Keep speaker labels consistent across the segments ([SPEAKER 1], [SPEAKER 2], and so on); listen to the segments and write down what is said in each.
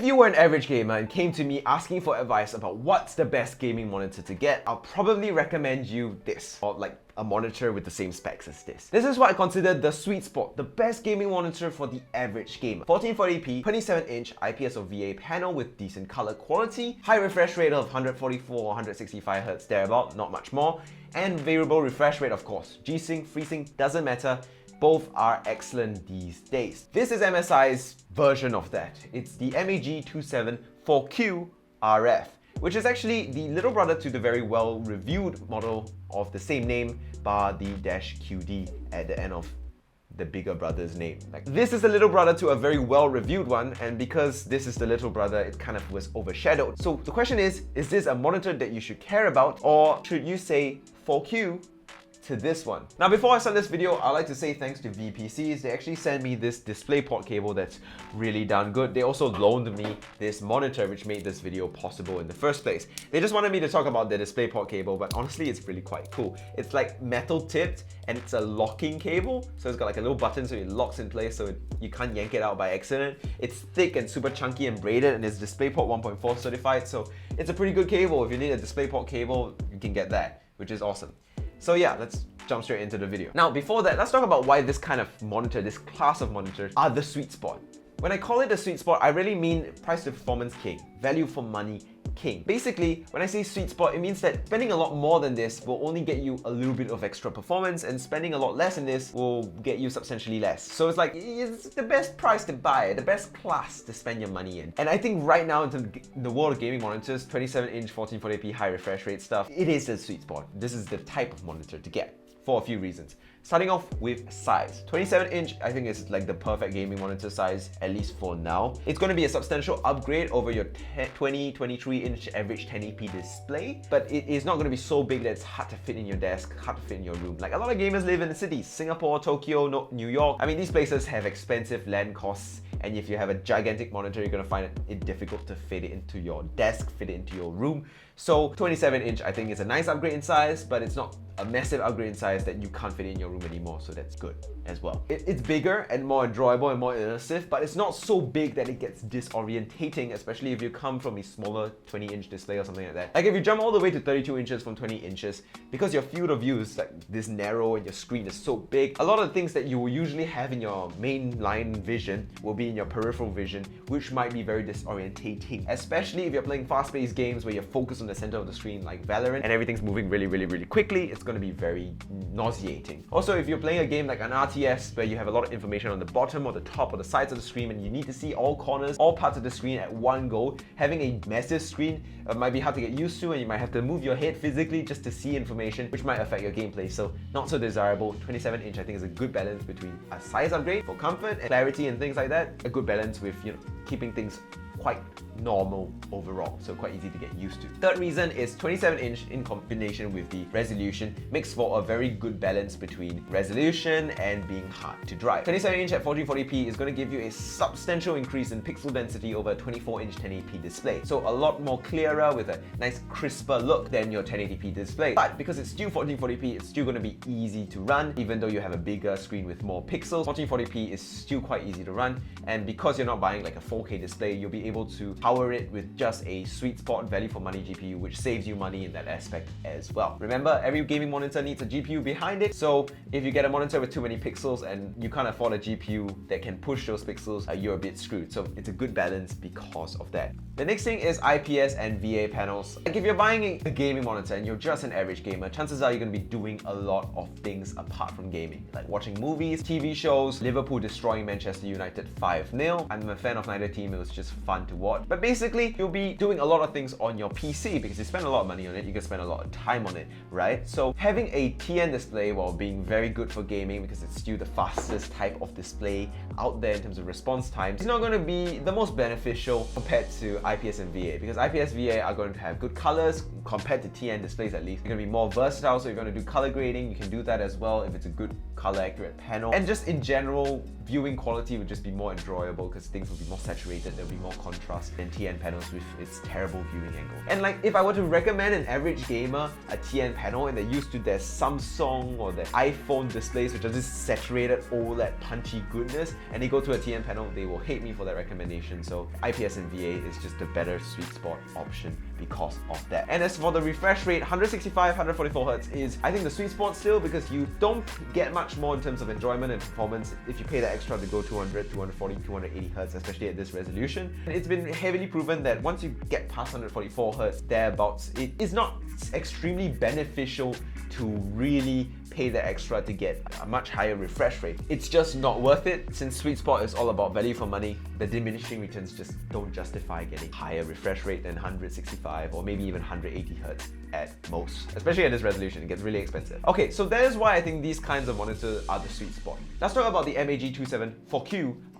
[SPEAKER 1] If you were an average gamer and came to me asking for advice about what's the best gaming monitor to get, I'll probably recommend you this, or like a monitor with the same specs as this. This is what I consider the sweet spot, the best gaming monitor for the average gamer. 1440p, 27-inch IPS or VA panel with decent color quality, high refresh rate of 144 or 165 Hz thereabout, not much more, and variable refresh rate of course. G-Sync, FreeSync, doesn't matter. Both are excellent these days. This is MSI's version of that. It's the MEG274Q RF, which is actually the little brother to the very well-reviewed model of the same name, bar the -QD at the end of the bigger brother's name. Like, this is the little brother to a very well-reviewed one, and because this is the little brother, it kind of was overshadowed. So the question is this a monitor that you should care about, or should you say 4Q to this one? Now, before I start this video, I'd like to say thanks to VPCs. They actually sent me this DisplayPort cable that's really darn good. They also loaned me this monitor, which made this video possible in the first place. They just wanted me to talk about the DisplayPort cable, but honestly, it's really quite cool. It's like metal tipped, and it's a locking cable. So it's got like a little button so it locks in place so you can't yank it out by accident. It's thick and super chunky and braided, and it's DisplayPort 1.4 certified. So it's a pretty good cable. If you need a DisplayPort cable, you can get that, which is awesome. So yeah, let's jump straight into the video. Now, before that, let's talk about why this kind of monitor, this class of monitors, are the sweet spot. When I call it a sweet spot, I really mean price to performance king, value for money king. Basically, when I say sweet spot, it means that spending a lot more than this will only get you a little bit of extra performance, and spending a lot less than this will get you substantially less. So it's like, it's the best price to buy, the best class to spend your money in. And I think right now in the world of gaming monitors, 27-inch 1440p high refresh rate stuff, it is the sweet spot. This is the type of monitor to get for a few reasons. Starting off with size. 27-inch, I think is like the perfect gaming monitor size, at least for now. It's going to be a substantial upgrade over your 23-inch average 1080p display, but it is not going to be so big that it's hard to fit in your desk, hard to fit in your room. Like, a lot of gamers live in the cities, Singapore, Tokyo, New York. I mean, these places have expensive land costs, and if you have a gigantic monitor, you're going to find it difficult to fit it into your desk, fit it into your room. So 27-inch, I think, is a nice upgrade in size, but it's not a massive upgrade in size that you can't fit in your room anymore, so that's good as well. It's bigger and more enjoyable and more immersive, but it's not so big that it gets disorientating, especially if you come from a smaller 20-inch display or something like that. Like, if you jump all the way to 32 inches from 20 inches, because your field of view is like this narrow and your screen is so big, a lot of the things that you will usually have in your mainline vision will be in your peripheral vision, which might be very disorientating, especially if you're playing fast-paced games where you're focused on the center of the screen like Valorant and everything's moving really quickly. It's going to be very nauseating. Also, if you're playing a game like an RTS where you have a lot of information on the bottom or the top or the sides of the screen and you need to see all corners, all parts of the screen at one go, having a massive screen might be hard to get used to, and you might have to move your head physically just to see information, which might affect your gameplay. So not so desirable. 27-inch I think is a good balance between a size upgrade for comfort and clarity and things like that, a good balance with, you know, keeping things quite normal overall, so quite easy to get used to. Third reason is 27-inch in combination with the resolution makes for a very good balance between resolution and being hard to drive. 27-inch at 1440p is going to give you a substantial increase in pixel density over a 24-inch 1080p display, so a lot more clearer with a nice crisper look than your 1080p display. But because it's still 1440p, it's still going to be easy to run, even though you have a bigger screen with more pixels. 1440p is still quite easy to run, and because you're not buying like a 4K display, you'll be able to power it with just a sweet spot value for money GPU, which saves you money in that aspect as well. Remember, every gaming monitor needs a GPU behind it, so if you get a monitor with too many pixels and you can't afford a GPU that can push those pixels, you're a bit screwed. So it's a good balance because of that. The next thing is IPS and VA panels. Like, if you're buying a gaming monitor and you're just an average gamer, chances are you're going to be doing a lot of things apart from gaming, like watching movies, TV shows, Liverpool destroying Manchester United 5-0. I'm a fan of neither team, it was just fun to watch. But basically, you'll be doing a lot of things on your PC because you spend a lot of money on it, you can spend a lot of time on it, right? So having a TN display, while being very good for gaming because it's still the fastest type of display out there in terms of response time, it's not going to be the most beneficial compared to IPS and VA, because IPS VA are going to have good colors compared to TN displays. At least you're going to be more versatile, so you're going to do color grading, you can do that as well if it's a good color accurate panel, and just in general viewing quality would just be more enjoyable because things will be more saturated, there'll be more contrast than TN panels with its terrible viewing angle. And like, if I were to recommend an average gamer a TN panel and they're used to their Samsung or their iPhone displays, which are just saturated OLED punchy goodness, and they go to a TN panel, they will hate me for that recommendation. So IPS and VA is just a better sweet spot option because of that. And as for the refresh rate, 165, 144 Hz is, I think, the sweet spot still, because you don't get much more in terms of enjoyment and performance if you pay the extra to go 200, 240, 280 Hz, especially at this resolution. And it's been heavily proven that once you get past 144 Hz, thereabouts, it is not extremely beneficial to really pay the extra to get a much higher refresh rate. It's just not worth it. Since sweet spot is all about value for money, the diminishing returns just don't justify getting higher refresh rate than 165 or maybe even 180 Hz at most. Especially at this resolution, it gets really expensive. Okay, so that is why I think these kinds of monitors are the sweet spot. Let's talk about the MAG27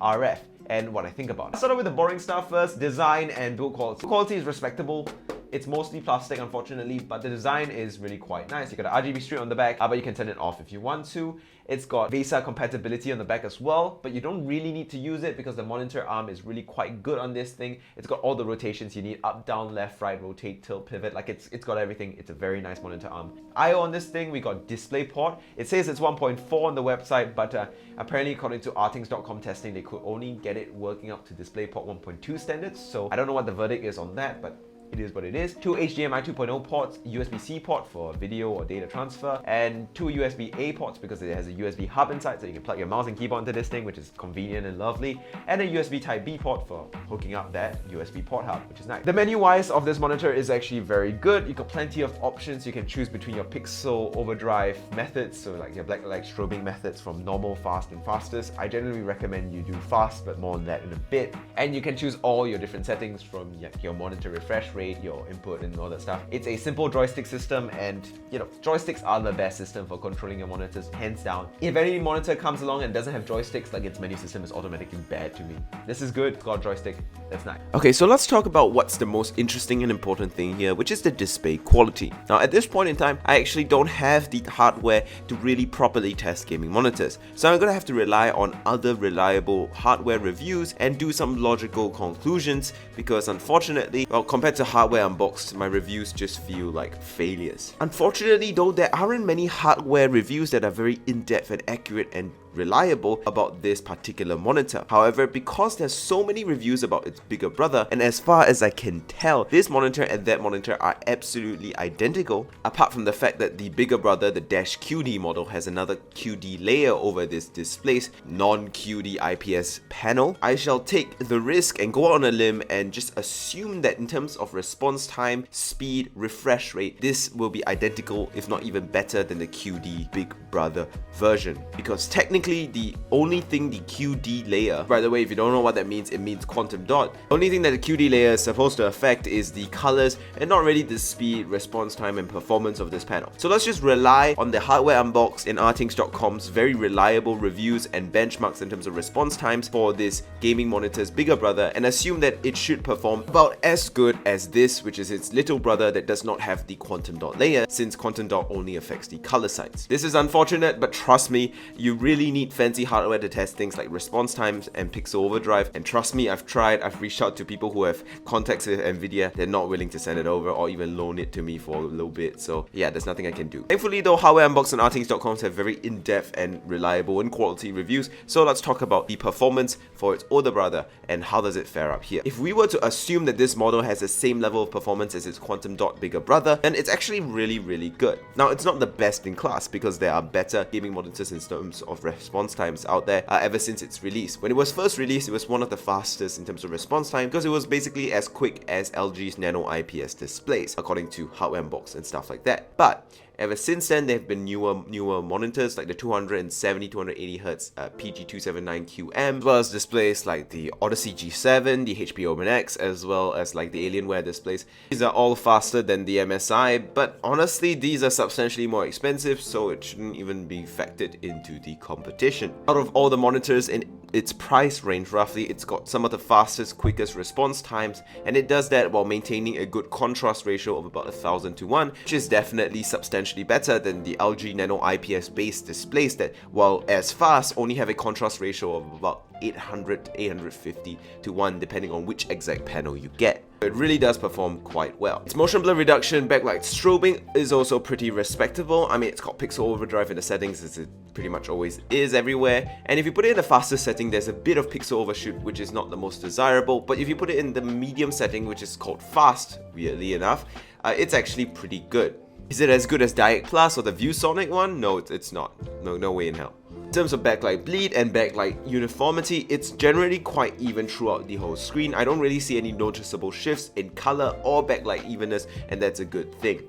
[SPEAKER 1] RF and what I think about it. Let's start off with the boring stuff first. Design and build quality. Quality is respectable. It's mostly plastic, unfortunately, but the design is really quite nice. You got an RGB strip on the back, but you can turn it off if you want to. It's got VESA compatibility on the back as well, but you don't really need to use it because the monitor arm is really quite good on this thing. It's got all the rotations you need: up, down, left, right, rotate, tilt, pivot. Like, it's got everything. It's a very nice monitor arm. I/O on this thing, we got DisplayPort. It says it's 1.4 on the website, but apparently according to Artings.com testing, they could only get it working up to DisplayPort 1.2 standards. So I don't know what the verdict is on that, but it is what it is. 2 HDMI 2.0 ports, USB-C port for video or data transfer, and 2 USB-A ports because it has a USB hub inside, so you can plug your mouse and keyboard into this thing, which is convenient and lovely, and a USB Type-B port for hooking up that USB port hub, which is nice. The menu-wise of this monitor is actually very good. You got plenty of options. You can choose between your pixel overdrive methods, so like your black light strobing methods from normal, fast, and fastest. I generally recommend you do fast, but more on that in a bit. And you can choose all your different settings from your monitor refresh rate, your input and all that stuff. It's a simple joystick system, and you know, joysticks are the best system for controlling your monitors, hands down. If any monitor comes along and doesn't have joysticks, like its menu system is automatically bad to me. This is good, got a joystick, that's nice.
[SPEAKER 2] Okay, so let's talk about what's the most interesting and important thing here, which is the display quality. Now, at this point in time, I actually don't have the hardware to really properly test gaming monitors, so I'm gonna have to rely on other reliable hardware reviews and do some logical conclusions, because unfortunately, well, compared to hardware unboxed, my reviews just feel like failures. Unfortunately though, there aren't many hardware reviews that are very in-depth and accurate and reliable about this particular monitor. However, because there's so many reviews about its bigger brother, and as far as I can tell, this monitor and that monitor are absolutely identical, apart from the fact that the bigger brother, the Dash QD model, has another QD layer over this display's non-QD IPS panel. I shall take the risk and go on a limb and just assume that in terms of response time, speed, refresh rate, this will be identical, if not even better than the QD big brother version, because technically the only thing the QD layer, by the way, if you don't know what that means, it means quantum dot. The only thing that the QD layer is supposed to affect is the colors and not really the speed, response time, and performance of this panel. So let's just rely on the Hardware Unboxed and Artings.com's very reliable reviews and benchmarks in terms of response times for this gaming monitor's bigger brother, and assume that it should perform about as good as this, which is its little brother that does not have the quantum dot layer, since quantum dot only affects the color sides. This is unfortunate, but trust me, you really need fancy hardware to test things like response times and pixel overdrive, and trust me, I've reached out to people who have contacts with Nvidia. They're not willing to send it over or even loan it to me for a little bit, so yeah, there's nothing I can do. Thankfully though, Hardware Unboxed and Artings.com have very in-depth and reliable and quality reviews, so let's talk about the performance for its older brother and how does it fare up here. If we were to assume that this model has the same level of performance as its quantum dot bigger brother, then it's actually really good. Now, it's not the best in class because there are better gaming monitors in terms of response times out there ever since its release. When it was first released, it was one of the fastest in terms of response time because it was basically as quick as LG's Nano IPS displays, according to Hardware Unboxed and stuff like that. But ever since then, there have been newer monitors like the 270, 280 Hz PG279QM, as well as displays like the Odyssey G7, the HP Omen X, as well as like the Alienware displays. These are all faster than the MSI, but honestly, these are substantially more expensive, so it shouldn't even be factored into the competition. Out of all the monitors in its price range, roughly, it's got some of the fastest, quickest response times, and it does that while maintaining a good contrast ratio of about 1000 to 1, which is definitely substantially substantially better than the LG Nano IPS based displays that, while as fast, only have a contrast ratio of about 850 to 1 depending on which exact panel you get. It really does perform quite well. Its motion blur reduction, backlight strobing is also pretty respectable. I mean, it's got pixel overdrive in the settings as it pretty much always is everywhere. And if you put it in the fastest setting, there's a bit of pixel overshoot, which is not the most desirable. But if you put it in the medium setting, which is called fast, weirdly enough, it's actually pretty good. Is it as good as Diet Plus or the ViewSonic one? No, it's not. No way in hell. In terms of backlight bleed and backlight uniformity, it's generally quite even throughout the whole screen. I don't really see any noticeable shifts in color or backlight evenness, and that's a good thing.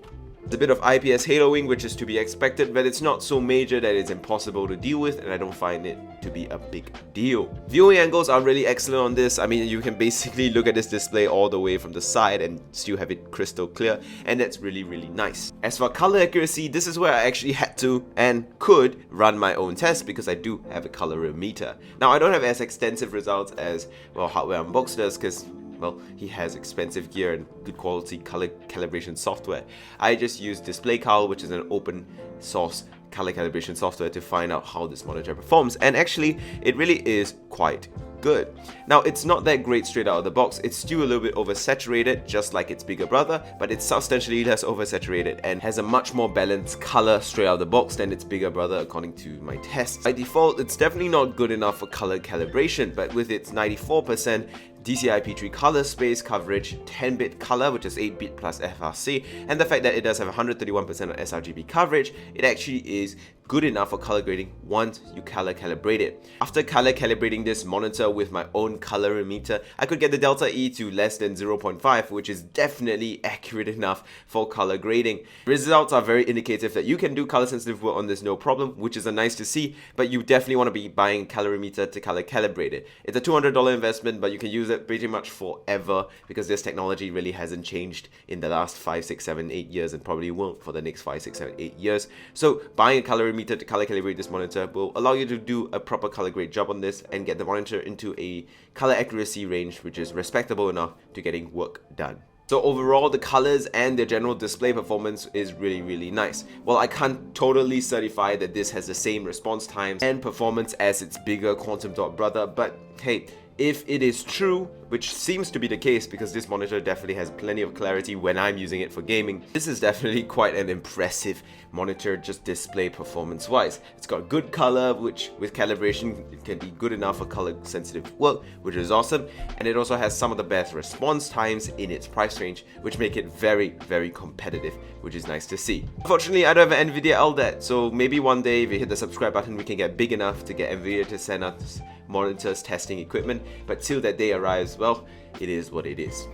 [SPEAKER 2] There's a bit of IPS haloing, which is to be expected, but it's not so major that it's impossible to deal with, and I don't find it to be a big deal. Viewing angles are really excellent on this. I mean, you can basically look at this display all the way from the side and still have it crystal clear, and that's really, really nice. As for color accuracy, this is where I actually had to and could run my own test because I do have a colorimeter. Now, I don't have as extensive results as, well, Hardware Unboxed does because, well, he has expensive gear and good quality color calibration software. I just use DisplayCal, which is an open source color calibration software, to find out how this monitor performs, and actually it really is quite good. Now, it's not that great straight out of the box. It's still a little bit oversaturated, just like its bigger brother, but it's substantially less oversaturated and has a much more balanced color straight out of the box than its bigger brother according to my tests. By default, it's definitely not good enough for color calibration, but with its 94% DCI-P3 color space coverage, 10-bit color, which is 8-bit plus FRC, and the fact that it does have 131% of sRGB coverage, it actually is good enough for color grading once you color calibrate it. After color calibrating this monitor with my own colorimeter, I could get the delta E to less than 0.5, which is definitely accurate enough for color grading. Results are very indicative that you can do color sensitive work on this no problem, which is nice to see, but you definitely want to be buying a colorimeter to color calibrate it. It's a $200 investment, but you can use it pretty much forever because this technology really hasn't changed in the last 5, 6, 7, 8 years and probably won't for the next 5, 6, 7, 8 years. So buying a colorimeter to color calibrate this monitor will allow you to do a proper color grade job on this and get the monitor into a color accuracy range which is respectable enough to getting work done. So overall, the colors and the general display performance is really, really nice. Well, I can't totally certify that this has the same response times and performance as its bigger quantum dot brother, but hey, if it is true, which seems to be the case because this monitor definitely has plenty of clarity when I'm using it for gaming, this is definitely quite an impressive monitor just display performance wise. It's got good color, which with calibration it can be good enough for color sensitive work, which is awesome, and it also has some of the best response times in its price range, which make it very, very competitive, which is nice to see. Unfortunately, I don't have an NVIDIA LDAT, so maybe one day if you hit the subscribe button we can get big enough to get NVIDIA to send us monitors testing equipment, but till that day arrives, well, it is what it is.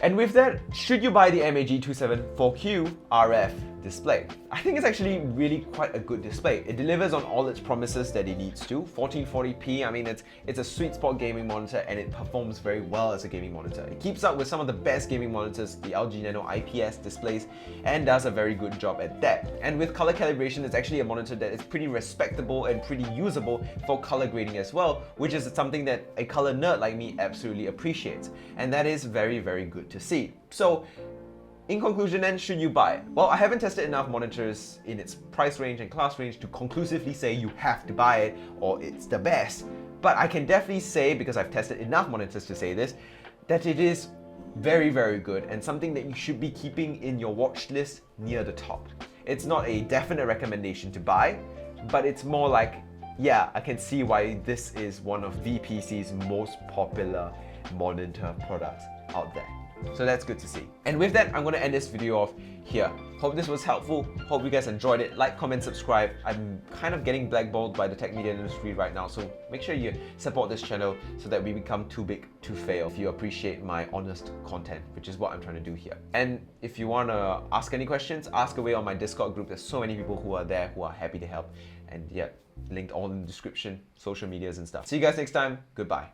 [SPEAKER 1] And with that, should you buy the MAG274Q RF display? I think it's actually really quite a good display. It delivers on all its promises that it needs to. 1440p, I mean, it's a sweet spot gaming monitor and it performs very well as a gaming monitor. It keeps up with some of the best gaming monitors, the LG Nano IPS displays, and does a very good job at that. And with color calibration, it's actually a monitor that is pretty respectable and pretty usable for color grading as well, which is something that a color nerd like me absolutely appreciates. And that is very, very good to see. So, in conclusion then, should you buy it? Well, I haven't tested enough monitors in its price range and class range to conclusively say you have to buy it or it's the best. But I can definitely say, because I've tested enough monitors to say this, that it is very, very good and something that you should be keeping in your watch list near the top. It's not a definite recommendation to buy, but it's more like, yeah, I can see why this is one of VPC's most popular monitor products out there. So that's good to see. And with that, I'm going to end this video off here. Hope this was helpful. Hope you guys enjoyed it. Like, comment, subscribe. I'm kind of getting blackballed by the tech media industry right now, so make sure you support this channel so that we become too big to fail. If you appreciate my honest content, which is what I'm trying to do here. And if you want to ask any questions, ask away on my Discord group. There's so many people who are there who are happy to help. And yeah, linked all in the description, social medias and stuff. See you guys next time. Goodbye.